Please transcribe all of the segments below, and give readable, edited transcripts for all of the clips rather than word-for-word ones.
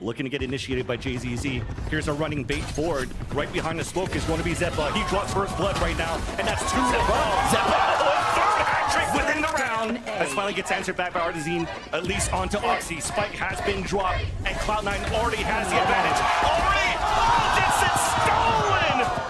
looking to get initiated by JZZ. Here's a running bait forward. Right behind the smoke is going to be Zeppa. He drops first blood right now, and that's 2 Zeppa. Third hat-trick within the round. As finally gets answered back by Artazine, at least onto Oxy. Spike has been dropped, and Cloud9 already has the advantage. Already! Oh, it's stolen!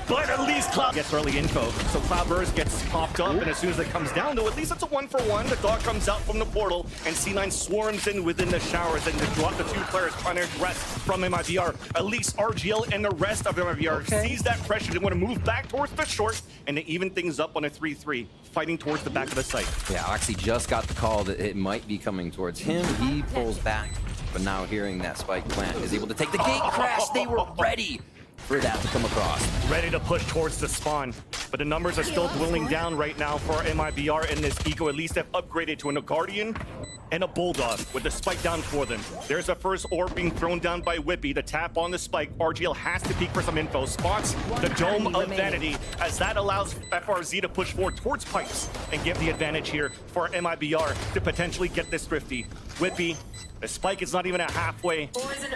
But at least Cloud gets early info, so Cloudburst gets popped up, and as soon as it comes down to at least it's a 1-for-1. The dog comes out from the portal, and C9 swarms in within the showers, and to drop the 2 players trying to address from MIBR. At least RGL and the rest of MIBR sees that pressure. They want to move back towards the short, and to even things up on a 3-3, fighting towards the back of the site. Yeah, Oxy just got the call that it might be coming towards him. He pulls back, but now hearing that Spike plant is able to take the gate crash. They were ready for that to come across. Ready to push towards the spawn, but the numbers are still dwindling down right now for MIBR, and this Eco at least have upgraded to a Guardian and a Bulldog with the Spike down for them. There's a first orb being thrown down by Whippy. The tap on the Spike. RGL has to peek for some info. Spots the Dome of Vanity, as that allows FRZ to push forward towards Pipes and give the advantage here for MIBR to potentially get this thrifty. Whippy, the Spike is not even at halfway,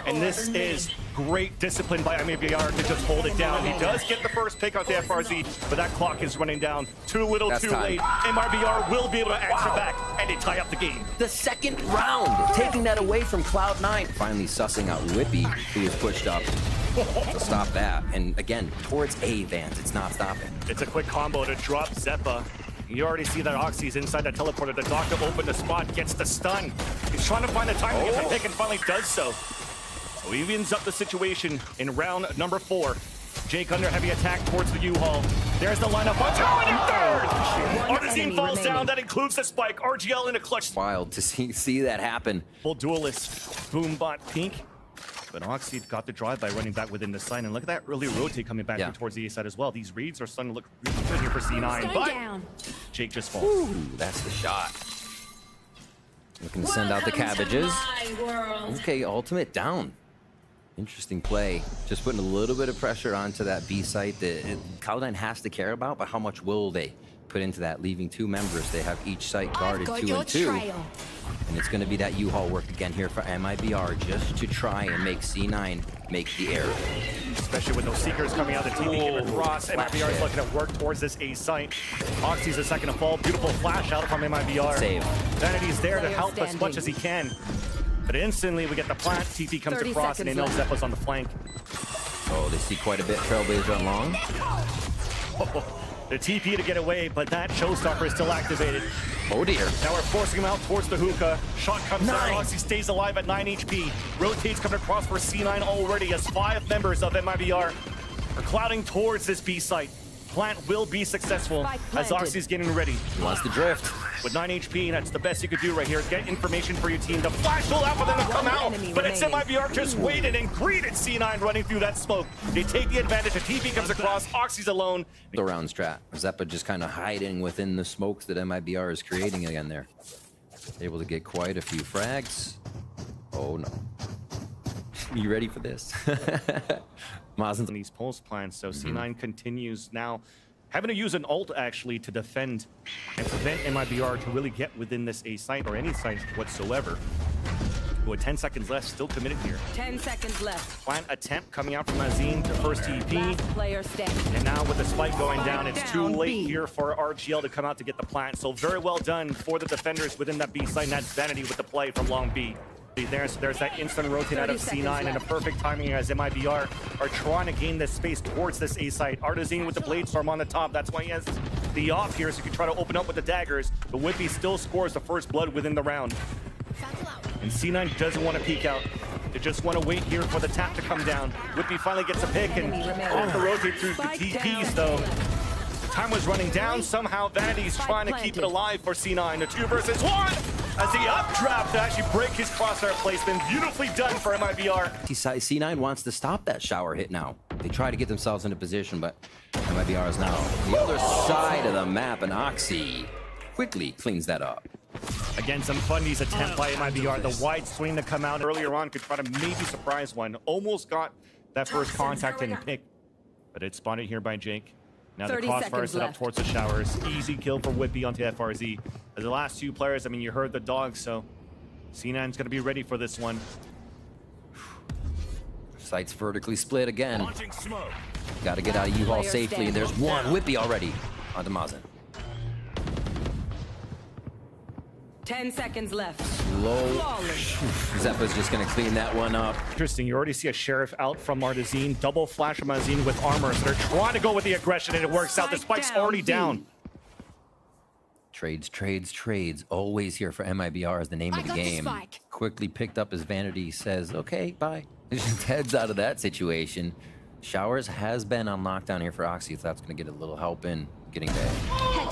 and this is great discipline by MIBR to just hold it down. He does get the first pick out the FRZ, but that clock is running down. Too little, too late. MIBR will be able to answer back, and they tie up the game. The second round, taking that away from Cloud9. Finally sussing out Whippy, who is pushed up to stop that. And again, towards A, Vans, it's not stopping. It's a quick combo to drop Zeppa. You already see that Oxy's inside that teleporter. The doctor opened the spot, gets the stun. He's trying to find the time to get the pick and finally does so. So he evens up the situation in round number 4. Jake under heavy attack towards the U-Haul. There's the lineup. Third! Artazine falls down. That includes the Spike. RGL in a clutch. Wild to see that happen. Full duelist. Boombot pink. But Oxy got the drive by running back within the sign. And look at that early rotate coming back towards the A side as well. These reads are starting to look really good here for C9. But Jake just falls. Ooh, that's the shot. Looking to send out the cabbages. Okay, ultimate down. Interesting play. Just putting a little bit of pressure onto that B site that Cloud9 has to care about, but how much will they put into that, leaving 2 members? They have each site guarded 2 and 2. And it's going to be that U-Haul work again here for MIBR, just to try and make C9 make the error. Especially with those Seekers coming out, the TP getting across. MIBR is looking to work towards this A site. Oxy's the second to fall. Beautiful flash out from MIBR. Save. Vanity's there to help as much as he can. But instantly we get the plant. TP comes across and they know Zeppa's on the flank. Oh, they see quite a bit. Trailblazer on long. The TP to get away, but that showstopper is still activated. Oh dear. Now we're forcing him out towards the hookah. Shot comes out. Oxy stays alive at 9 HP. Rotates coming across for C9 already as 5 members of MIBR are clouding towards this B site. Plant will be successful as Oxy's getting ready. He wants to drift. With 9 HP, that's the best you could do right here. Get information for your team. The flash will out for them to come out, but it's MIBR just waited and greeted C9 running through that smoke. They take the advantage. The TP comes across. Oxy's alone. The round strat. Zeppa just kind of hiding within the smokes that MIBR is creating again there. Able to get quite a few frags. Oh no. You ready for this? Mazen's on these pulse plants, so C9 continues now having to use an ult actually to defend and prevent MIBR to really get within this A site or any site whatsoever. With 10 seconds left, still committed here. 10 seconds left. Plant attempt coming out from Azine to first TP. Last player standing. And now with the Spike going down, it's too late here for RGL to come out to get the plant. So very well done for the defenders within that B site, and that's Vanity with the play from long B. There's that instant rotate out of C9 and a perfect timing as MIBR are trying to gain this space towards this A site. Artazine with the Blade Storm on the top. That's why he has the off here, so he can try to open up with the daggers. But Whippy still scores the first blood within the round. And C9 doesn't want to peek out. They just want to wait here for the tap to come down. Whippy finally gets a pick and off the rotate through the TPs though. Time was running down. Somehow Vanity's trying to keep it alive for C9. The 2 versus 1 as the updraft to actually break his crosshair placement. Beautifully done for MIBR. C9 wants to stop that shower hit now. They try to get themselves into position, but MIBR is now the other side of the map, and Oxy quickly cleans that up. Again, some fundies attempt by MIBR. The wide swing to come out earlier on could try to maybe surprise one. Almost got that first contact and pick, but it's spotted here by Jake. Now the crossfire set up towards the showers. Easy kill for Whippy onto FRZ. As the last 2 players, I mean, you heard the dog, so C9's going to be ready for this one. Site's vertically split again. Launching smoke. Got to get out of U-Haul Player safely, and there's standing. one. Whippy already onto Mazen. 10 seconds left. Low. Flawless. Zeppa's just going to clean that one up. Interesting. You already see a Sheriff out from Artazine. Double flash from Artazine with armor. So they're trying to go with the aggression, and it works out. The spike's already down. Trades, trades, trades. Always here for MIBR is the name of the game. Quickly picked up his vanity, says, okay, bye. Just heads out of that situation. Showers has been on lockdown here for Oxy, so that's going to get a little help in getting there.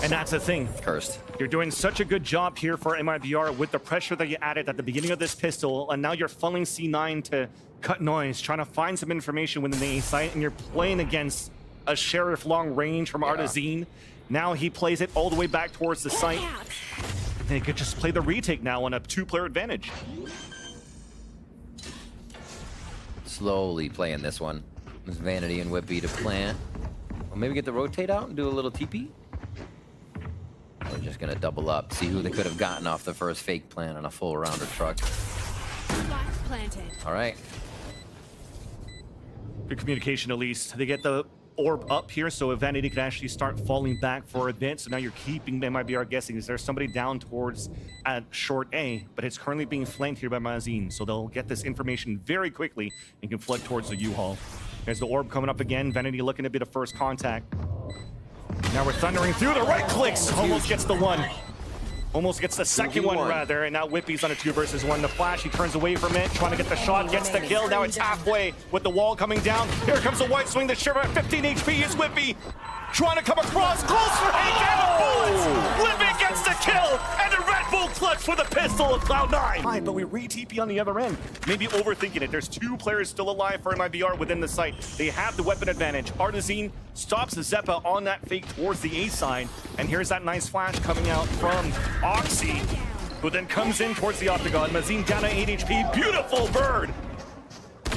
And that's the thing. Cursed. You're doing such a good job here for MIBR with the pressure that you added at the beginning of this pistol, and now you're funneling C9 to cut noise, trying to find some information within the A site, and you're playing against a Sheriff long range from Artazine. Now he plays it all the way back towards the site. And they could just play the retake now on a 2-player advantage. Slowly playing this one. There's Vanity and Whippy to plant. Well, maybe get the rotate out and do a little TP. They're just gonna double up, see who they could have gotten off the first fake plant on a full rounder truck. Planted. All right. Good communication, at least. They get the orb up here, so Vanity can actually start falling back for a bit. So now you're keeping MIBR guessing. Is there somebody down towards at short A? But it's currently being flanked here by Mazin, so they'll get this information very quickly and can flood towards the U-Haul. There's the orb coming up again. Vanity looking to be the first contact. Now we're thundering through. The right clicks. Almost gets the one. Almost gets the second one, rather. And now Whippy's on a 2 versus 1. The flash, he turns away from it, trying to get the shot, gets the kill. Now it's halfway with the wall coming down. Here comes the white swing. The Sheriff at 15 HP is Whippy. Trying to come across, close for Hank and the bullets. Whippy gets the kill, and the Red Bull clutch for the pistol of Cloud9. Fine, but we re-TP on the other end. Maybe overthinking it. There's 2 players still alive for MIBR within the site. They have the weapon advantage. Artazine stops Zeppa on that fake towards the A side, and here's that nice flash coming out from Oxy, who then comes in towards the Octagon. Mazin down at 8 HP. Beautiful bird.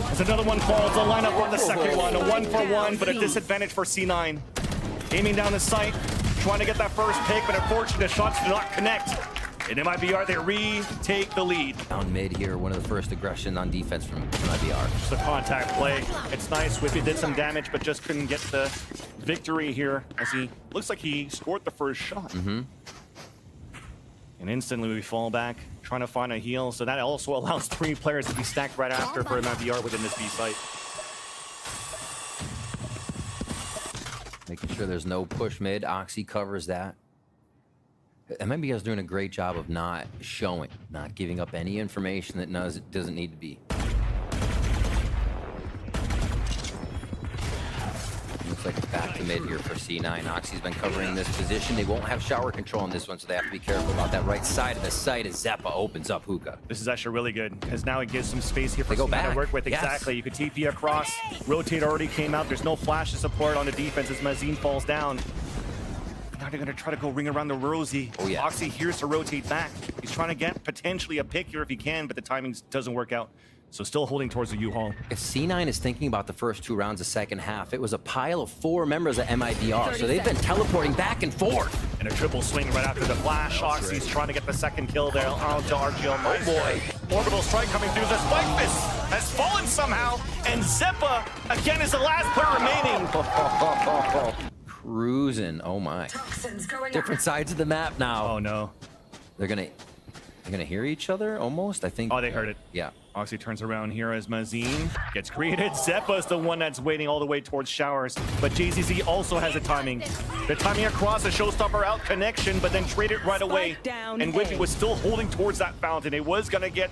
As another one falls, the lineup on the second one. A 1-for-1, but a disadvantage for C9. Aiming down the sight, trying to get that first pick, but unfortunately the shots do not connect. And MIBR, they retake the lead. Down mid here, one of the first aggression on defense from MIBR. Just a contact play. It's nice. Whippy did some damage, but just couldn't get the victory here as he looks like he scored the first shot. And instantly we fall back, trying to find a heal. So that also allows 3 players to be stacked right after for MIBR within this B site. Making sure there's no push mid. Oxy covers that. MIBR is doing a great job of not showing, not giving up any information that doesn't need to be. Looks like back to mid here for C9. Oxy's been covering this position. They won't have shower control on this one, so they have to be careful about that right side of the site as Zeppa opens up hookah. This is actually really good, because now it gives some space here for They go C9 back. to work with. Yes. Exactly. You could TP across. Rotate already came out. There's no flash to support on the defense as Mazin falls down. Now they're going to try to go ring around the Rosie. Oh, yeah. Oxy here's to rotate back. He's trying to get potentially a pick here if he can, but the timing doesn't work out. So still holding towards the U-Haul. If C9 is thinking about the first 2 rounds of second half, it was a pile of 4 members of MIBR, so they've been teleporting back and forth. And a triple swing right after the flash. Oxy's trying to get the second kill there onto RGL. Oh boy. Orbital strike coming through. The spike fist has fallen somehow. And Zeppa, again, is the last player remaining. Cruising. Oh my. Different sides of the map now. Oh no. They're gonna hear each other almost, I think. Oh, they heard it. Yeah. Oxy turns around here as Mazin gets created. Zeppa's the one that's waiting all the way towards Showers. But JZZ also has the timing. The timing across the showstopper out connection, but then traded right away. And Whippy was still holding towards that fountain. It was going to get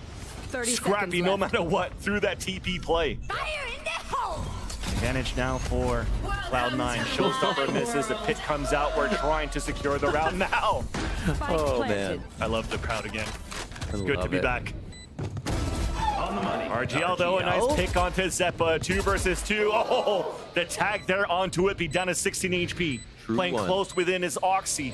scrappy no matter what through that TP play. Fire in the hole! Advantage now for Cloud9. Showstopper misses. The pit comes out. We're trying to secure the round now. Oh man. I love the crowd again. It's I good to love be it. back. On the money. RGL though, a nice pick onto Zeppa. 2 versus 2. Oh, the tag there onto it. Be down to 16 HP. True Playing one. close within is Oxy.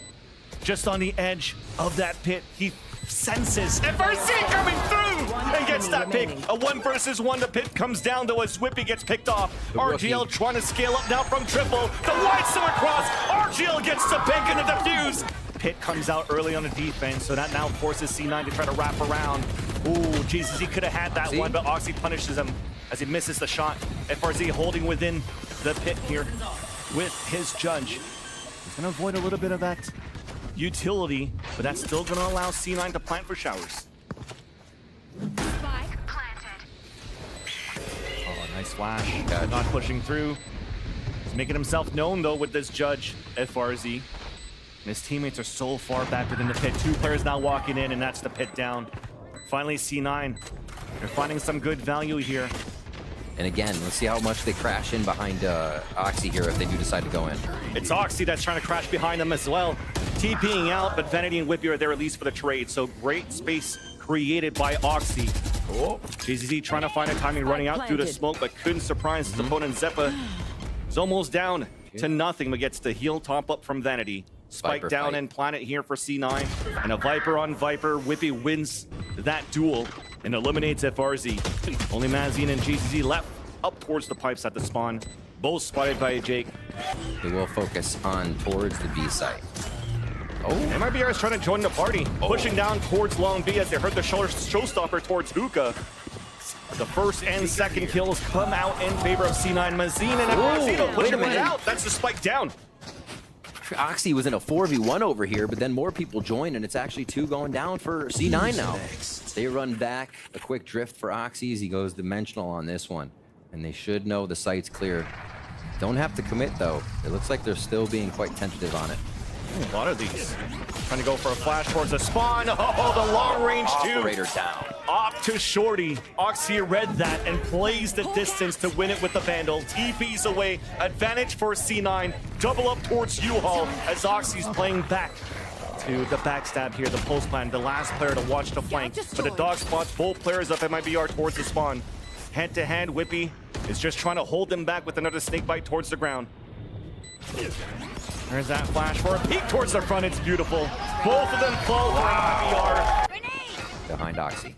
Just on the edge of that pit. He senses FRC coming through and gets that pick. A 1 versus 1. The pit comes down though as Whippy gets picked off. RGL rookie. trying to scale up now from triple. The wide swim across. RGL gets the pick into the fuse. Pit comes out early on the defense, so that now forces C9 to try to wrap around. Ooh, Jesus, he could have had that Oxy. one, but Oxy punishes him as he misses the shot. FRZ holding within the pit here with his judge. He's gonna avoid a little bit of that utility, but that's still gonna allow C9 to plant for showers. Spike planted. Oh, nice flash. Gotcha. Not pushing through. He's making himself known though with this judge, FRZ. And his teammates are so far back within the pit. 2 players now walking in, and that's the pit down. Finally, C9. They're finding some good value here. And again, let's see how much they crash in behind Oxy here if they do decide to go in. It's Oxy that's trying to crash behind them as well. TPing out, but Vanity and Whippy are there at least for the trade. So great space created by Oxy. Oh, JZZ trying to find a timing, running out through the smoke, but couldn't surprise his opponent. Zeppa is almost down to nothing, but gets the heal top up from Vanity. Spike Viper down fight. and Planet here for C9. And a Viper on Viper. Whippy wins that duel and eliminates FRZ. Only Mazine and JZZ left up towards the pipes at the spawn. Both spotted by Jake. They will focus on towards the B site. Oh, MIBR is trying to join the party, pushing down towards Long B as they heard the showstopper towards Hookah. The first and second kills come out in favor of C9. Mazine and FRZ wait a pushing it minute. out. That's the spike down. Oxy was in a 4v1 over here, but then more people joined, and it's actually 2 going down for C9 now. They run back, a quick drift for Oxy as he goes dimensional on this one. And they should know the site's clear. Don't have to commit, though. It looks like they're still being quite tentative on it. A lot of these. Trying to go for a flash towards the spawn. Oh, the long range too. Operator down. Off to Shorty. Oxy read that and plays the distance to win it with the Vandal. TP's away. Advantage for C9. Double up towards U-Haul as Oxy's playing back to the backstab here. The post plan. The last player to watch the flank. But the dog spots both players of MIBR towards the spawn. Hand to hand, Whippy is just trying to hold them back with another snake bite towards the ground. There's that flash for a peek towards the front. It's beautiful. Both of them fall for MIBR. Behind Oxy.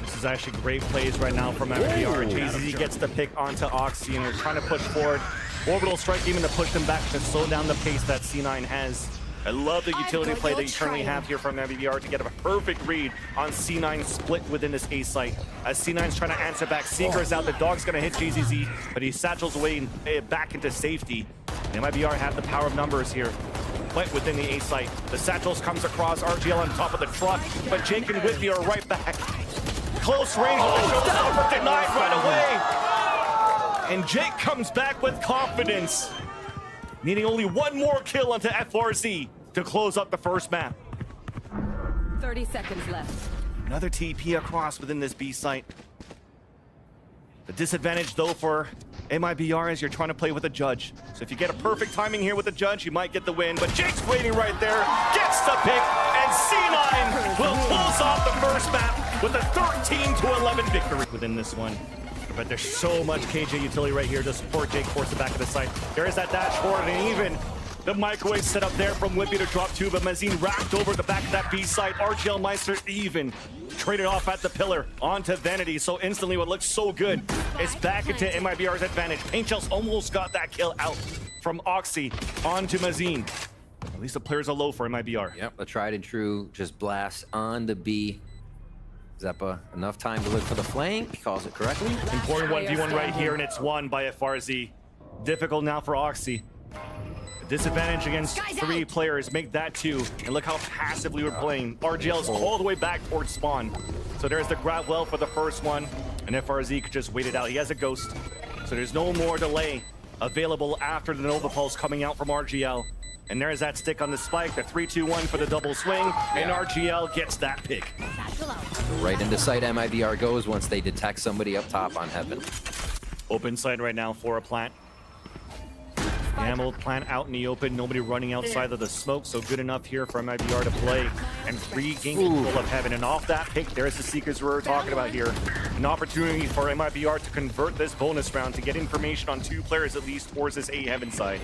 This is actually great plays right now from MIBR. JZZ gets the pick onto Oxy, and they're trying to push forward. Orbital strike even to push them back to slow down the pace that C9 has. I love the utility play that you currently have here from MIBR to get a perfect read on C9 split within this A site. As C9's trying to answer back, Seeker's out, the dog's gonna hit JZZ, but he satchels away back into safety. MIBR have the power of numbers here. Went within the A site. The satchels comes across, RGL on top of the truck, but Jake and Whitney are right back. Close range with the showstopper denied right away. And Jake comes back with confidence, needing only one more kill onto FRZ to close up the first map. 30 seconds left. Another TP across within this B site. The disadvantage though for MIBR is you're trying to play with a judge. So if you get a perfect timing here with the judge, you might get the win. But Jake's waiting right there, gets the pick, and C9 will close off the first map with a 13-11 victory within this one. But there's so much KJ utility right here to support Jake towards the back of the site. There is that dash forward, and even the microwave set up there from Whippy to drop 2, but Mazine racked over the back of that B site. RGL Meister even traded off at the pillar onto Vanity, so instantly what looks so good is back into MIBR's advantage. Paint Shells almost got that kill out from Oxy onto Mazine. At least the players are low for MIBR. Yep, the tried and true just blast on the B. Zeppa, enough time to look for the flank, calls it correctly. Important 1v1 right here, and it's won by FRZ. Difficult now for Oxy. Disadvantage against 3 players, make that 2. And look how passively we're playing. RGL is all the way back towards spawn. So there's the grab well for the first one. And FRZ could just wait it out. He has a ghost. So there's no more delay available after the Nova Pulse coming out from RGL. And there's that stick on the spike, the 3-2-1 for the double swing, and RGL gets that pick. Right into sight MIBR goes once they detect somebody up top on Heaven. Open side right now for a plant. Emerald plant out in the open, nobody running outside of the smoke, so good enough here for MIBR to play and regain control of Heaven. And off that pick, there's the Seekers we were talking about here. An opportunity for MIBR to convert this bonus round to get information on 2 players at least towards this A Heaven side.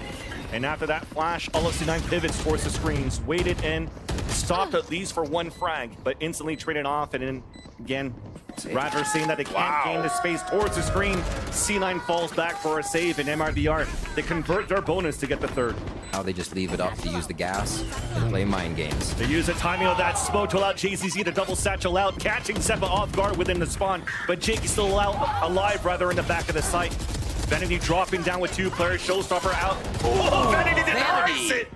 And after that flash, all of C9 pivots towards the screens, waited in, stopped at least for 1 frag, but instantly traded off, and then again, Rather seeing that they can't gain the space towards the screen, C9 falls back for a save, and MIBR, they convert their bonus to get the third. How they just leave it up to use the gas and play mind games. They use the timing of that smoke to allow JZZ to double satchel out, catching Zeppa off guard within the spawn, but Jake is still alive rather in the back of the site. Vanity dropping down with 2 players, Showstopper out. Oh, Vanity didn't erase it!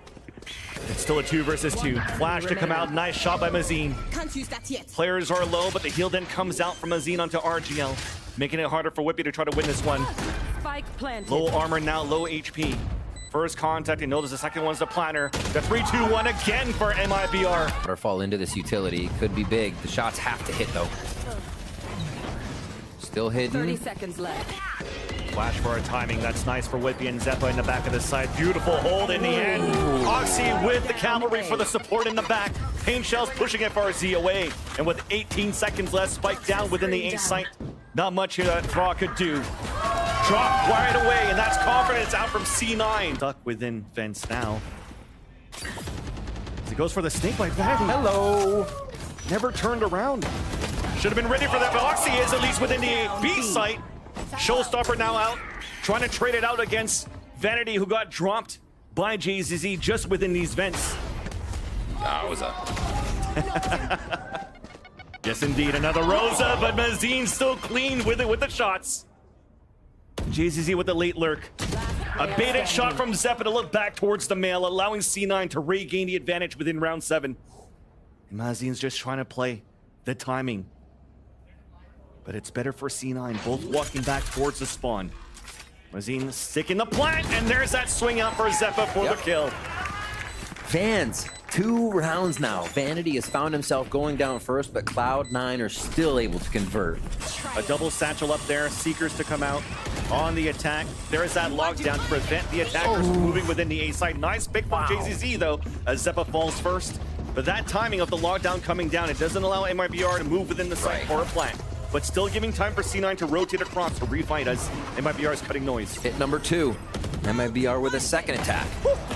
It's still a 2 versus 2. Flash to come out, nice shot by Mazine. Can't use that yet. Players are low, but the heal then comes out from Mazine onto RGL, making it harder for Whippy to try to win this one. Spike planted. Low armor now, low HP. First contact, he knows the second one's the planner. The 3-2-1 again for MIBR. Waterfall into this utility could be big. The shots have to hit though. Still 30 hidden. seconds left. Flash for a timing, that's nice for Whippy and Zeppa in the back of the side. Beautiful hold in the end. Oxy with the cavalry for the support in the back. Pain Shells pushing FRZ away. And with 18 seconds left, Spike down within the A site. Not much here that Thraw could do. Drop right away, and that's confidence out from C9. Stuck within fence now. As he goes for the snake bite. Hello. Never turned around. Should have been ready for that, but Oxy is at least within the B site. Showstopper now out, trying to trade it out against Vanity, who got dropped by JZZ just within these vents. That was a... Yes, indeed, another Rosa, but Mazine still clean with it with the shots. JZZ with the late lurk. A baited shot from Zeppa to look back towards the mail, allowing C9 to regain the advantage within round 7. And Mazine's just trying to play the timing. But it's better for C9, both walking back towards the spawn. Mazine sticking the plant, and there's that swing out for Zeppa for the kill. Fans, 2 rounds now. Vanity has found himself going down first, but Cloud9 are still able to convert. A double satchel up there, Seekers to come out on the attack. There is that lockdown to prevent the attackers from moving within the A side. Nice pick from JZZ though, as Zeppa falls first. But that timing of the lockdown coming down, it doesn't allow MIBR to move within the site for a plant. But still giving time for C9 to rotate across to refight as MIBR is cutting noise. Hit number 2. MIBR with a second attack.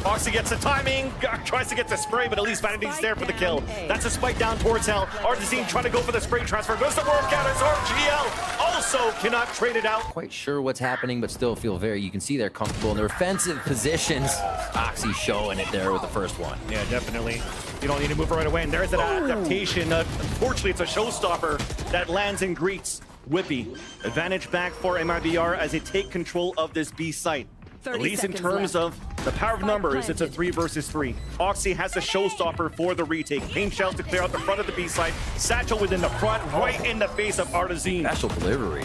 Oxy gets the timing, tries to get the spray, but at least Vanity's there for the kill. That's a spike down towards Hell. Artazine trying to go for the spray transfer. Goes to work out as RGL also cannot trade it out. Quite sure what's happening, but still feel very, you can see they're comfortable in their defensive positions. Oxy showing it there with the first one. Yeah, definitely. You don't need to move right away, and there's that adaptation. Unfortunately, it's a showstopper that lands and greets Whippy. Advantage back for MIBR as they take control of this B site. At least in terms of the power of numbers, it's a 3 versus 3. Oxy has the showstopper for the retake. Pain Shells to clear out the front of the B site. Satchel within the front, right in the face of Artazine. Special delivery.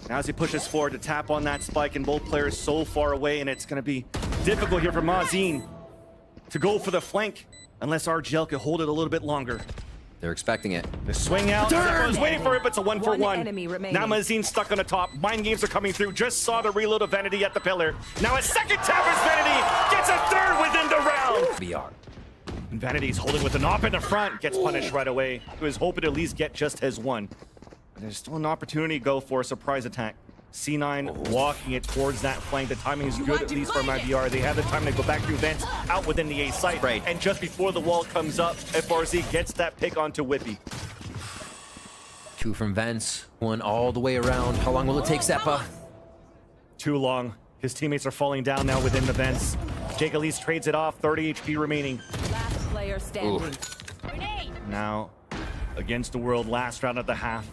Now as he pushes forward to tap on that spike, and both players so far away, and it's going to be difficult here for Mazine to go for the flank, unless RGL could hold it a little bit longer. They're expecting it. The swing out, Zeppa's waiting for it, but it's a 1-for-1. One enemy remaining. Now Mazine stuck on the top. Mind games are coming through. Just saw the reload of Vanity at the pillar. Now a second tap as Vanity gets a third within the round. BR. And Vanity's holding with an op in the front. Gets punished right away. He was hoping to at least get just his one. But there's still an opportunity to go for a surprise attack. C9 walking it towards that flank. The timing is good, at least for MIBR. They have the time to go back through vents, out within the A site. Right. And just before the wall comes up, FRZ gets that pick onto Whippy. 2 from vents, 1 all the way around. How long will it take Zeppa? Too long. His teammates are falling down now within the vents. Jake Elise trades it off, 30 HP remaining. Last player standing. Now, against the world, last round of the half.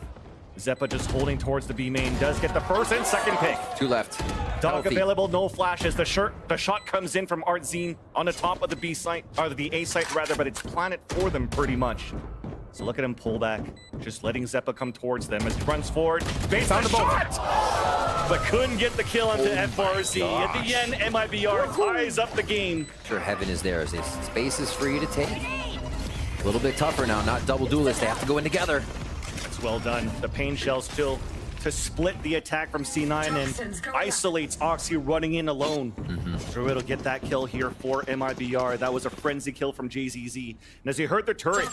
Zeppa just holding towards the B main, does get the first and second pick. 2 left. Dog Healthy. available, no flashes. The shot comes in from Artzine on the top of the B site, or the A site rather, but it's planted for them pretty much. So look at him pull back, just letting Zeppa come towards them as he runs forward. Base on the shot! But couldn't get the kill onto FRZ. At the end, MIBR ties up the game. Sure, heaven is there as this space is free to take. A little bit tougher now, not double duelist. They have to go in together. That's well done. The Pain Shell still to split the attack from C9 and isolates Oxy running in alone. Druid will get that kill here for MIBR. That was a frenzy kill from JZZ. And as you heard the turret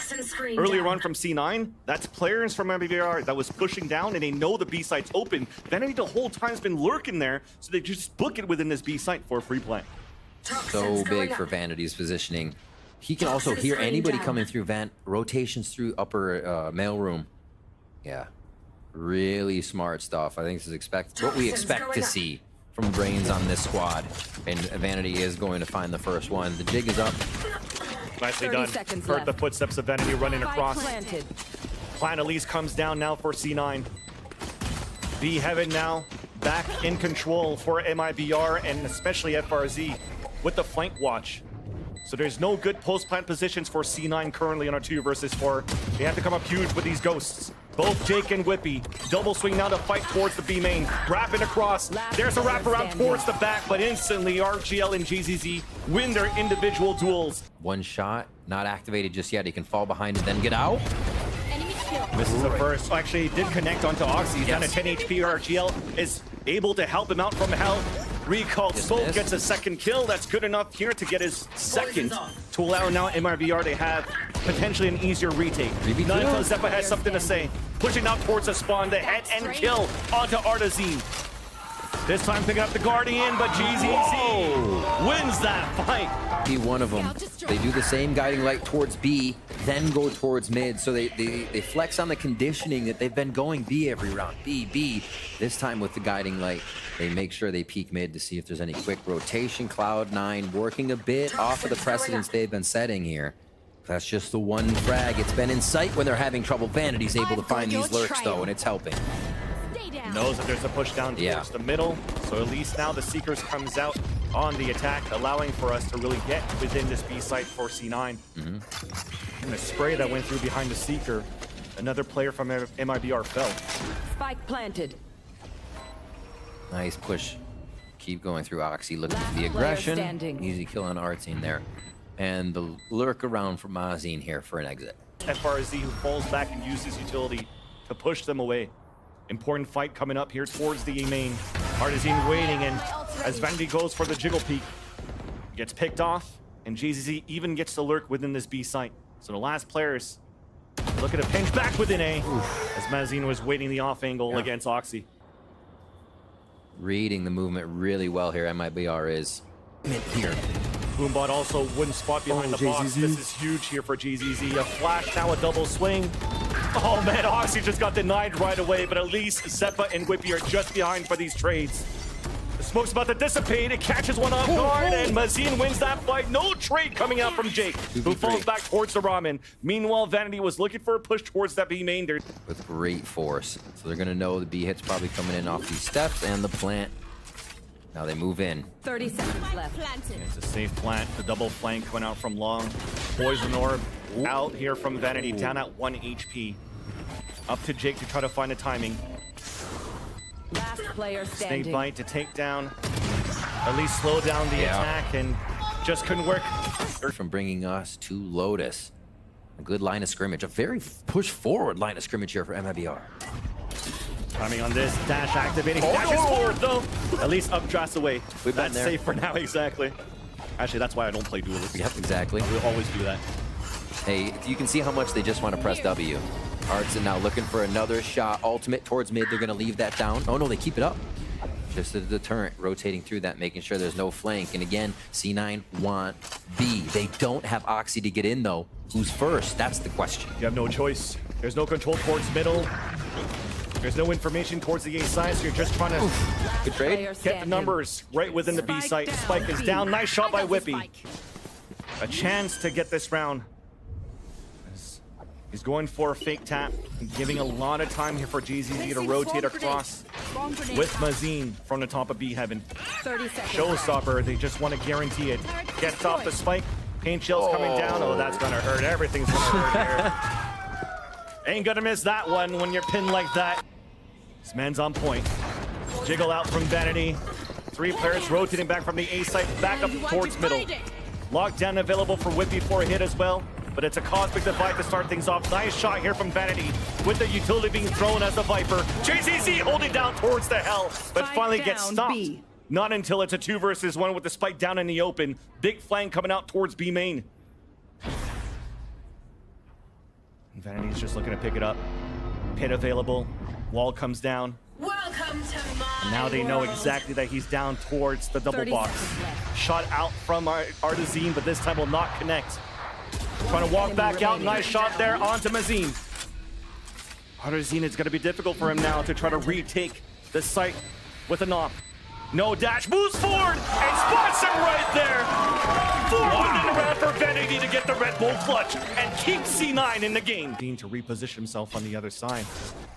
earlier on from C9, that's players from MIBR that was pushing down, and they know the B site's open. Vanity the whole time's been lurking there, so they just book it within this B site for a free play. So big for Vanity's positioning. He can also hear anybody coming through vent. Rotations through upper mail room. Yeah. Really smart stuff. I think this is what we expect to see from Brains on this squad. And Vanity is going to find the first one. The jig is up. Nicely done. Heard the footsteps of Vanity running across. Planted. Plan Elise comes down now for C9. B Heaven now back in control for MIBR and especially FRZ with the flank watch. So there's no good post-plant positions for C9 currently on a 2 versus 4. They have to come up huge with these ghosts. Both Jake and Whippy. Double swing now to fight towards the B main. Wrapping across. There's a wraparound towards the back, but instantly RGL and GZZ win their individual duels. One shot, not activated just yet. He can fall behind and then get out. Enemy kill. Misses the first. Actually, did connect onto Oxy. He's down to 10 HP. RGL is able to help him out from hell. Recalled Soul gets a second kill. That's good enough here to get his second to allow now MIBR to have potentially an easier retake. Not until Zeppa has something to say. Pushing out towards the spawn, the head and kill onto Artazine. This time picking up the Guardian, but GZZ wins that fight. Be one of them. They do the same guiding light towards B, then go towards mid. So they flex on the conditioning that they've been going B every round. B. This time with the guiding light, they make sure they peek mid to see if there's any quick rotation. Cloud9 working a bit off of the precedents they've been setting here. That's just the one frag. It's been in sight when they're having trouble. Vanity's able to find these lurks though, and it's helping. Knows that there's a push down towards the middle, so at least now the Seekers comes out on the attack, allowing for us to really get within this B site for C9. And the spray that went through behind the Seeker, another player from MIBR fell. Spike planted. Nice push. Keep going through Oxy, looking for the Last player aggression. standing. Easy kill on Artzine there. And the lurk around for Mazine here for an exit. FRZ who falls back and uses utility to push them away. Important fight coming up here towards the A main. Artazine waiting, and as Vanity goes for the jiggle peek, gets picked off, and GZZ even gets to lurk within this B site. So the last players looking to pinch back within A, as Mazine was waiting the off angle against Oxy. Reading the movement really well here. MIBR is here. Boombot also wouldn't spot behind the box. This is huge here for GZZ. A flash, now a double swing. Oh man, Oxy just got denied right away, but at least Zeppa and Whippy are just behind for these trades. The smoke's about to dissipate. It catches one off guard, and Mazine wins that fight. No trade coming out from Jake, who falls back towards the Ramen. Meanwhile, Vanity was looking for a push towards that B main. With great force. So they're going to know the B hit's probably coming in off these steps and the plant. Now they move in. 30 seconds left. Planted. It's a safe plant. The double flank went out from long. Poison orb out here from Vanity, down at 1 HP. Up to Jake to try to find the timing. Last player standing. Snake bite to take down, at least slow down the attack, and just couldn't work. From bringing us to Lotus. A good line of scrimmage. A very push forward line of scrimmage here for MIBR. Timing on this, dash activating, dashes forward though. At least updrafts away. We've been That's there. safe for now, exactly. Actually, that's why I don't play duelists. Yep, exactly. We always do that. Hey, you can see how much they just want to press W. Artson now looking for another shot. Ultimate towards mid. They're going to leave that down. Oh, no, they keep it up. Just a deterrent, rotating through that, making sure there's no flank. And again, C9 want B. They don't have Oxy to get in, though. Who's first? That's the question. You have no choice. There's no control towards middle. There's no information towards the A side, so you're just trying to Good trade. get the numbers right within the B site. Spike is down. Nice shot by Whippy. A chance to get this round. He's going for a fake tap, giving a lot of time here for GZZ to rotate across with Mazine from the top of B Heaven. 30 seconds. Showstopper, they just want to guarantee it. Gets off the spike. Paint shell's coming down. Oh, that's gonna hurt. Everything's gonna hurt here. Ain't gonna miss that one when you're pinned like that. This man's on point. Jiggle out from Vanity. 3 players rotating back from the A site, back up towards middle. Lockdown available for Whippy for a hit as well. But it's a cosmic divide to start things off. Nice shot here from Vanity with the utility being thrown as the Viper. JZZ holding down towards the hell, but Spike finally gets down, stopped. B. Not until it's a 2 versus 1 with the spike down in the open. Big flank coming out towards B main. And Vanity's just looking to pick it up. Pit available. Wall comes down. Welcome to my And now they know world. exactly that he's down towards the double 30 box. seconds left. Shot out from Artazine, but this time will not connect. Trying to walk back out. Nice shot there onto Mazine. Arzine, it's going to be difficult for him now to try to retake the site with a knock. No dash, moves forward, and spots him right there. 4-1 in the round for Vanity to get the Red Bull clutch and keep C9 in the game. Dean to reposition himself on the other side.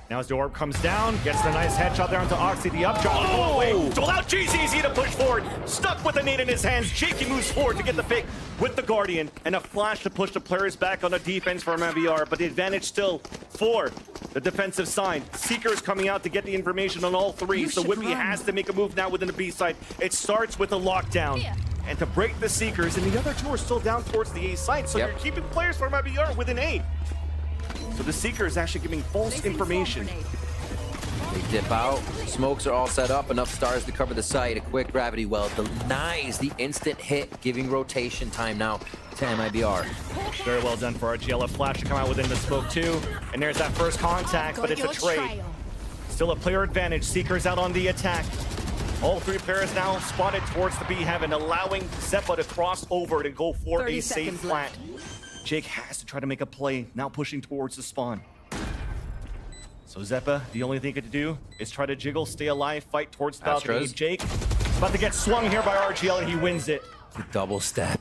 Now as the orb comes down, gets the nice headshot there onto Oxy, the up drop. Oh, wait, to allow GZZ to push forward. Stuck with the nade in his hands, Jakey moves forward to get the pick with the Guardian, and a flash to push the players back on the defense for MIBR, but the advantage still for the defensive side. Seeker's coming out to get the information on all three, so Whippy has to make a move now within the B side. It starts with a lockdown. And to break the Seekers, and the other two are still down towards the A side, so you're keeping players from MIBR within A. So the Seeker is actually giving false information. They dip out. Smokes are all set up. Enough stars to cover the site. A quick gravity well denies the instant hit, giving rotation time now to MIBR. Very well done for RGL. A flash to come out within the smoke too. And there's that first contact, but it's a trade. Still a player advantage. Seekers out on the attack. All three players now spotted towards the B heaven, allowing Zeppa to cross over to go for a safe plant. Jake has to try to make a play, now pushing towards the spawn. So Zeppa, the only thing he could do is try to jiggle, stay alive, fight towards the balcony. Jake is about to get swung here by RGL, and he wins it. The double step.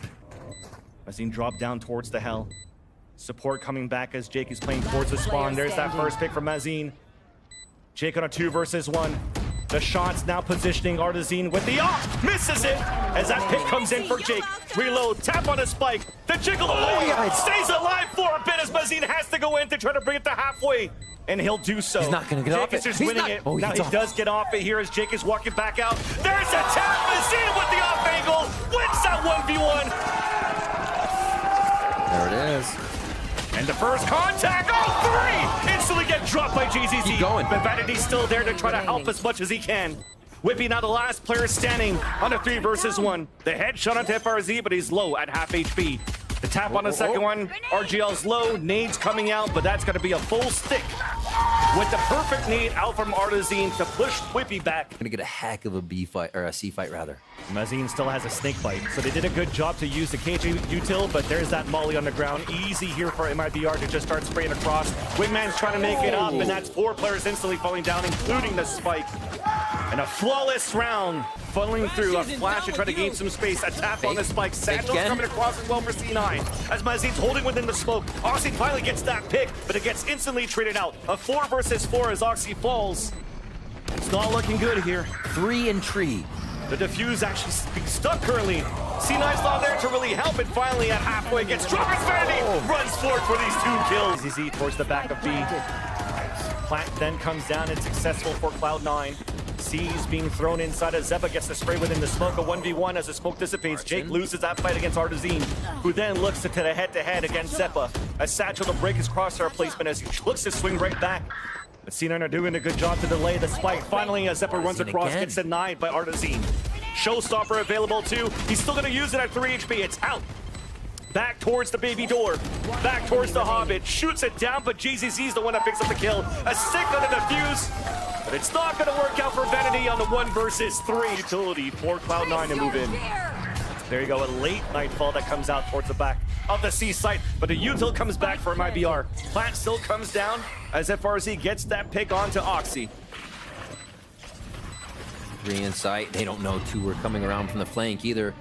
Mazine dropped down towards the hell. Support coming back as Jake is playing towards the spawn. There's that first pick from Mazine. Jake on a 2 versus 1. The shots now positioning Artazine with the off. Misses it as that pick comes in for Jake. Reload, tap on a spike. The jiggle stays alive for a bit as Mazine has to go in to try to bring it to halfway. And he'll do so. He's not going to get off it. Jake is just winning it. Now he does get off it here as Jake is walking back out. There's a tap. Mazine with the off angle. Wins that 1v1. There it is. And the first contact, oh, 3! Instantly get dropped by GZZ. Keep going. But Vanity's still there to try to help as much as he can. Whippy now the last player standing on a 3 versus 1. The headshot onto FRZ, but he's low at half HP. The tap on the second one, RGL's low, nades coming out, but that's gonna be a full stick. With the perfect nade out from Artazine to push Whippy back. Gonna get a heck of a B fight, or a C fight rather. Mazine still has a snake bite, so they did a good job to use the KJ util, but there's that molly on the ground. Easy here for MIBR to just start spraying across. Wingman's trying to make it up, and that's 4 players instantly falling down, including the spike. And a flawless round funneling through. A flash to try to gain some space. A tap on the spike. Sandals coming across as well for C9. As Mazine's holding within the smoke. Oxy finally gets that pick, but it gets instantly traded out. A 4 versus 4 as Oxy falls. It's not looking good here. 3 and tree. The defuse actually being stuck currently. C9's not there to really help, and finally at halfway gets dropped. Vanity runs forward for these 2 kills. ZZ towards the back of B. Plant then comes down and successful for Cloud9. C's being thrown inside as Zeppa gets the spray within the smoke. A 1v1 as the smoke dissipates. Jake loses that fight against Artazine, who then looks to the head-to-head against Zeppa. A satchel to break his crosshair placement as he looks to swing right back. But C9 are doing a good job to delay the spike. Finally, as Zeppa runs across, gets denied by Artazine. Showstopper available too. He's still going to use it at 3 HP. It's out. Back towards the baby door. Back towards the Hobbit. Shoots it down, but GZZ's the one that picks up the kill. A stick on the defuse. But it's not going to work out for Vanity on the 1 versus 3 utility for Cloud9 to move in. There you go, a late nightfall that comes out towards the back of the C site, but the util comes back for MIBR. Plant still comes down as FRZ gets that pick onto Oxy. 3 in sight. They don't know 2 are coming around from the flank either.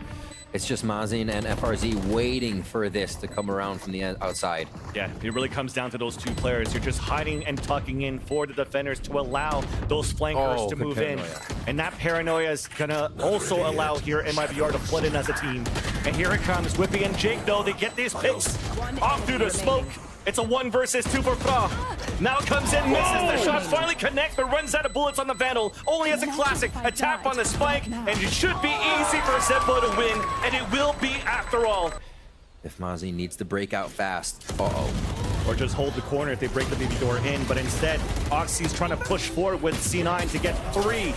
It's just Mazin and FRZ waiting for this to come around from the outside. Yeah, it really comes down to those 2 players. You're just hiding and tucking in for the defenders to allow those flankers to move in. And that paranoia is gonna also allow here MIBR to flood in as a team. And here it comes, Whippy and Jake, though, they get these picks off through the smoke. It's a 1 versus 2 for Fra. Now comes in, misses the shot, finally connects, but runs out of bullets on the Vandal. Only as a classic, a tap on the spike, and it should be easy for Zeppo to win, and it will be after all. If Mazin needs to break out fast, Or just hold the corner if they break the baby door in, but instead, Oxy's trying to push forward with C9 to get 3.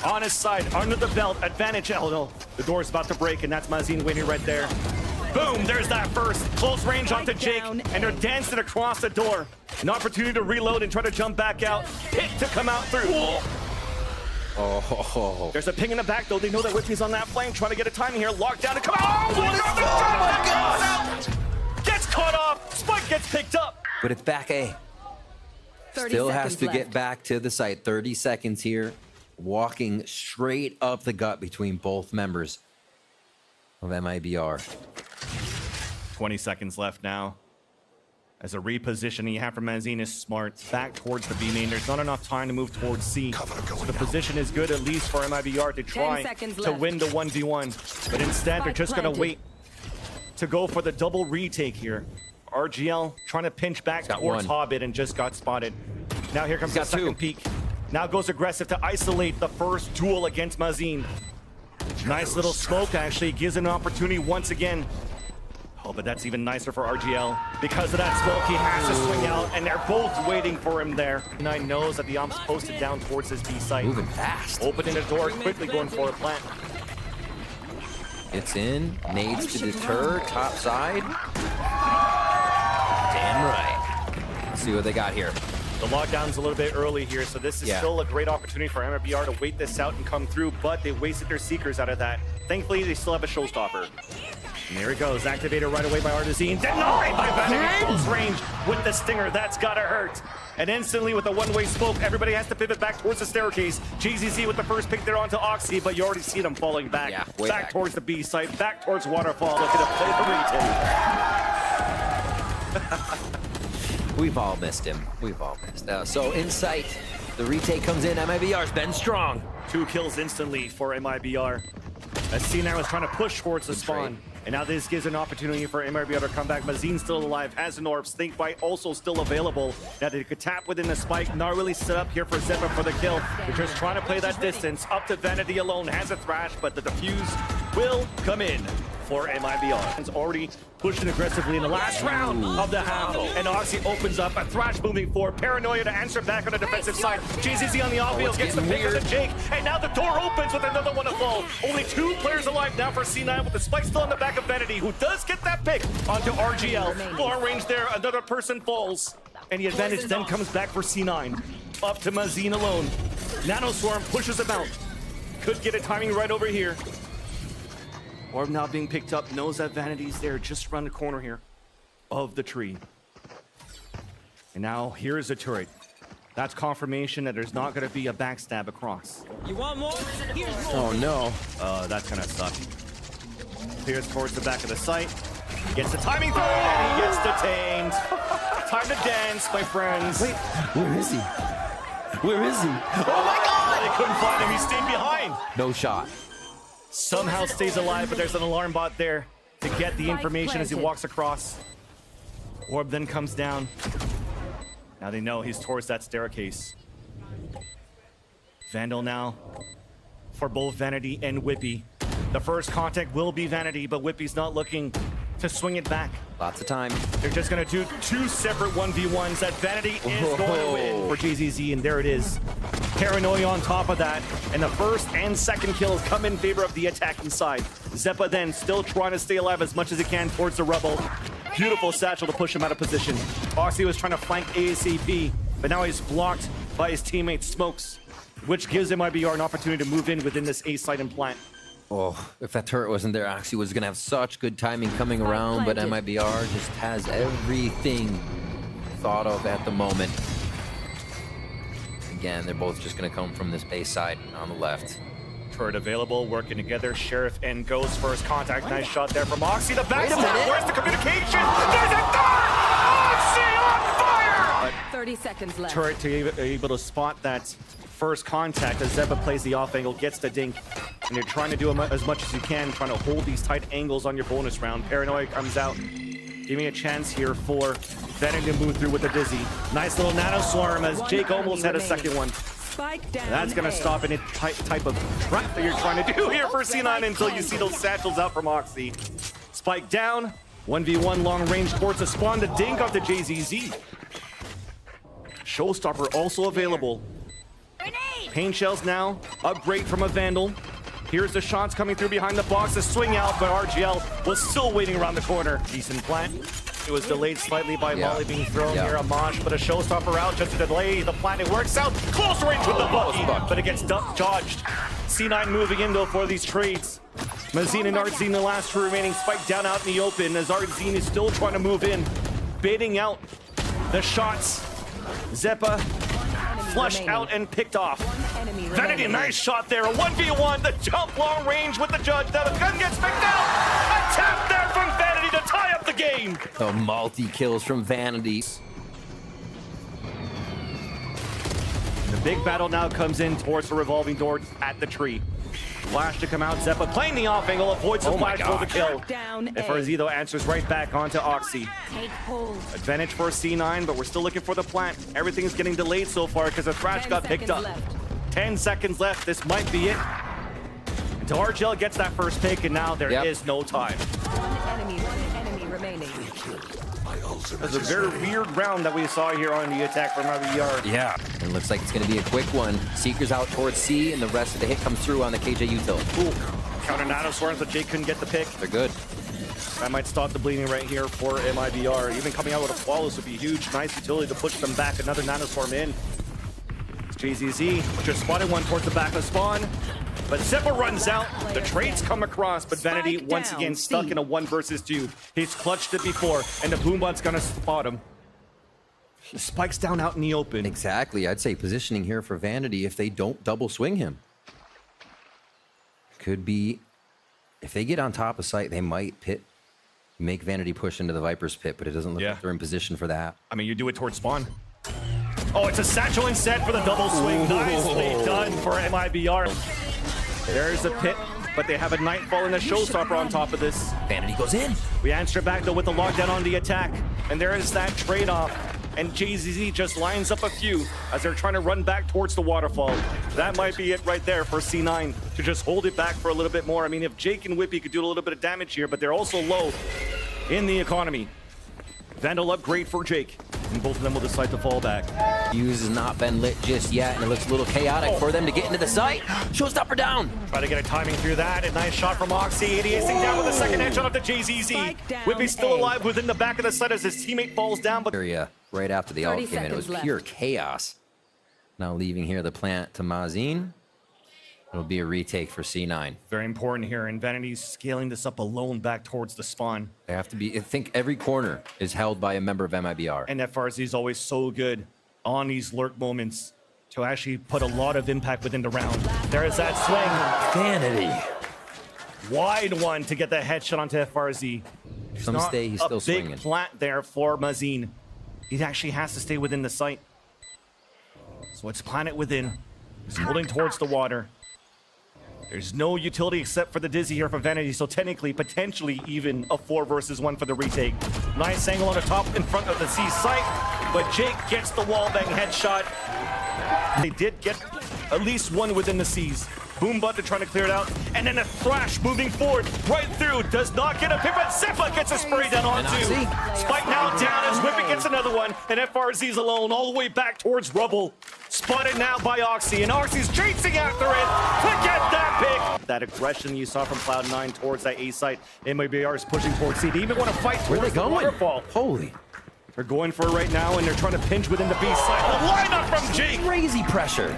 On his side, under the belt, advantage. Oh no, the door's about to break, and that's Mazin winning right there. Boom, there's that first. Close range onto Jake, and they're dancing across the door. An opportunity to reload and try to jump back out. Hit to come out through. There's a ping in the back, though. They know that Whippy's on that flank, trying to get a timing here. Locked down to come out. Oh, gets caught off. Spike gets picked up. but it's back A. 30 Still has seconds to get left. back to the site. 30 seconds here. Walking straight up the gut between both members of MIBR. 20 seconds left now. As a repositioning you have from Mazin is smart. Back towards the B main. There's not enough time to move towards C. So the position is good, at least for MIBR, to try to win the 1v1. But instead, they're just going to wait to go for the double retake here. RGL trying to pinch back towards Hobbit and just got spotted. Now here comes the second peek. Now goes aggressive to isolate the first duel against Mazin. Nice little smoke, actually. Gives an opportunity once again. Oh, but that's even nicer for RGL. Because of that smoke, he has to swing out, and they're both waiting for him there. Nine knows that the omp's posted down towards his B site. Moving fast. Opening the door, quickly going for a plant. Gets in, nades to deter, top side. Damn right. Let's see what they got here. The lockdown's a little bit early here, so this is still a great opportunity for MIBR to wait this out and come through, but they wasted their Seekers out of that. Thankfully, they still have a showstopper. And there he goes, activated right away by Artizine. Denied by Vanity close range with the Stinger. That's gotta hurt. And instantly with a one-way smoke, everybody has to pivot back towards the staircase. JZZ with the first pick there onto Oxy, but you already see them falling back. Yeah, back towards the B site, back towards Waterfall. Looking to play the retake. We've all missed him. We've all missed. So in sight, the retake comes in. MIBR's been strong. 2 kills instantly for MIBR. As C9 was trying to push towards the spawn. And now this gives an opportunity for MIBR to come back. Mazin still alive, has an orb. Stinkbite also still available. Now they could tap within the spike. Not really set up here for Zeppa for the kill. They're just trying to play that distance. Up to Vanity alone, has a thrash, but the defuse will come in for MIBR. It's already pushing aggressively in the last round of the half. And Oxy opens up, a thrash moving forward. Paranoia to answer back on the defensive side. JZZ on the offfield gets the pick of the Jake. And now the door opens with another one to fall. Only 2 players alive now for C9 with the spike still on the back of Vanity, who does get that pick onto RGL. Long range there, another person falls. And the advantage then comes back for C9. Up to Mazin alone. Nanoswarm pushes him out. Could get a timing right over here. Orb now being picked up, knows that Vanity's there just around the corner here of the tree. And now here's a turret. That's confirmation that there's not going to be a backstab across. You want more? Here's more. Oh no. That's going to suck. Clears towards the back of the site. Gets the timing through, and he gets detained. Time to dance, my friends. Wait, where is he? Where is he? Oh my god! They couldn't find him, he stayed behind. No shot. Somehow stays alive, but there's an alarm bot there to get the information as he walks across. Orb then comes down. Now they know he's towards that staircase. Vandal now for both Vanity and Whippy. The first contact will be Vanity, but Whippy's not looking to swing it back. Lots of time. They're just going to do 2 separate 1v1s that Vanity is going to win for JZZ, and there it is. Paranoia on top of that, and the first and second kills come in favor of the attacking side. Zeppa then still trying to stay alive as much as he can towards the Rebel. Beautiful satchel to push him out of position. Oxy was trying to flank ASAP, but now he's blocked by his teammate Smokes, which gives MIBR an opportunity to move in within this A site and plant. Oh, if that turret wasn't there, Oxy was going to have such good timing coming around, but MIBR just has everything thought of at the moment. Again, they're both just going to come from this base side on the left. Turret available, working together. Sheriff and Ghost first contact. Nice shot there from Oxy. The backstab. Where's the communication? There's a dart! Oxy on fire! 30 seconds left. Turret to be able to spot that first contact as Zeppa plays the off angle, gets the dink. And you're trying to do as much as you can, trying to hold these tight angles on your bonus round. Paranoia comes out. Give me a chance here for Venom to move through with the Dizzy. Nice little nano swarm as Jake almost had a second one. Spike down. That's going to stop any type of trap that you're trying to do here for C9 until you see those satchels out from Oxy. Spike down. 1v1 long range towards the spawn to dink off the JZZ. Showstopper also available. Pain shells now. Upgrade from a Vandal. Here's the shots coming through behind the box. The swing out, but RGL was still waiting around the corner. Decent plant. It was delayed slightly by Molly being thrown here. A mosh, but a showstopper out just to delay the plant. It works out. Close range with the Bucky, but it gets dodged. C9 moving in though for these trades. Mazin and Artzine, the last 2 remaining, spike down out in the open as Artzine is still trying to move in, baiting out the shots Zeppa flushed out and picked off. Enemy Vanity, remaining. nice shot there. A 1v1, the jump long range with the judge. Now the gun gets picked out. A tap there from Vanity to tie up the game. The multi-kills from Vanity. The big battle now comes in towards the revolving door at the tree. Flash to come out. Zeppa playing the off angle, avoids the flash for the kill. Down A. FRZ though answers right back onto Oxy. Take hold. Advantage for C9, but we're still looking for the plant. Everything's getting delayed so far because the Thrash 10 got picked up. seconds left. 10 seconds left. This might be it. Until RGL gets that first pick, and now there is no time. One enemy remaining. It was a very weird round that we saw here on the attack from MIBR. Yeah. And it looks like it's going to be a quick one. Seeker's out towards C, and the rest of the hit comes through on the KJ util. Ooh. Counter nano swarms, but Jake couldn't get the pick. They're good. That might stop the bleeding right here for MIBR. Even coming out with a flawless would be huge. Nice utility to push them back. Another nano swarm in. It's JZZ, just spotted one towards the back of spawn. But Zeppa runs out. The trades come across, but Vanity Spike once down, again stuck C. in a 1 versus 2. He's clutched it before, and the Boombot's gonna spot him. The spike's down out in the open. Exactly. I'd say positioning here for Vanity if they don't double swing him. Could be, if they get on top of site, they might make Vanity push into the Viper's pit, but it doesn't look like they're in position for that. I mean, you do it towards spawn. Oh, it's a satchel instead for the double swing. Nicely done for MIBR. There's a pit, but they have a Nightfall and a Showstopper on top of this. Vanity goes in. We answer back though with the lockdown on the attack, and there is that trade-off. And JZZ just lines up a few as they're trying to run back towards the waterfall. That might be it right there for C9 to just hold it back for a little bit more. I mean, if Jake and Whippy could do a little bit of damage here, but they're also low in the economy. Vandal upgrade for Jake, and both of them will decide to fall back. Fuse has not been lit just yet, and it looks a little chaotic for them to get into the site. Showstopper down. Try to get a timing through that. A nice shot from Oxy. 88ing down with a second headshot off the JZZ. Spike down Whippy's still A. alive within the back of the site as his teammate falls down, but Area right after the ult 30 came in. It was seconds pure left. chaos. Now leaving here the plant to Mazin. It'll be a retake for C9. very important here, and Vanity's scaling this up alone back towards the spawn. They have to be, I think every corner is held by a member of MIBR. And FRZ is always so good on these lurk moments to actually put a lot of impact within the round. There is that swing. Vanity. Wide one to get that headshot onto FRZ. Some Not stay, he's a still big swinging. plant there for Mazin. He actually has to stay within the site. So it's planet within. He's holding towards the water. There's no utility except for the Dizzy here for Vanity, so technically, potentially even a 4 versus 1 for the retake. Nice angle on the top in front of the C site, but Jake gets the wallbang headshot. They did get at least one within the C's. Boombot trying to clear it out, and then a Thrash moving forward, right through, does not get a pick, but Zeppa gets a spray down onto. Spike now down as Whippy gets another one, and FRZ's alone all the way back towards rubble. Spotted now by Oxy, and Oxy's chasing after it to get that pick. That aggression you saw from Cloud9 towards that A site. MIBR is pushing towards C. They even want to fight Where are they towards the going? waterfall. Holy. They're going for it right now, and they're trying to pinch within the B side. The lineup from Jake. Crazy pressure.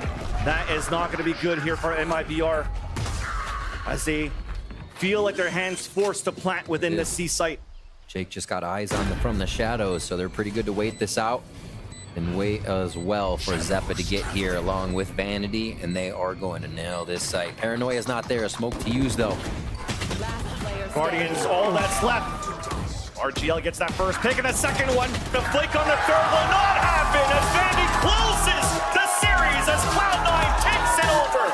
That is not going to be good here for MIBR, as they feel like their hands forced to plant within the C site. Jake just got eyes on from the shadows, so they're pretty good to wait this out. And wait as well for Zeppa to get here along with Vanity, and they are going to nail this site. Paranoia's not there, a smoke to use though. Last player Guardians, standing. all that's left. RGL gets that first pick, and a second one. The flick on the third will not happen as Vanity closes the series as Cloud9 takes it over.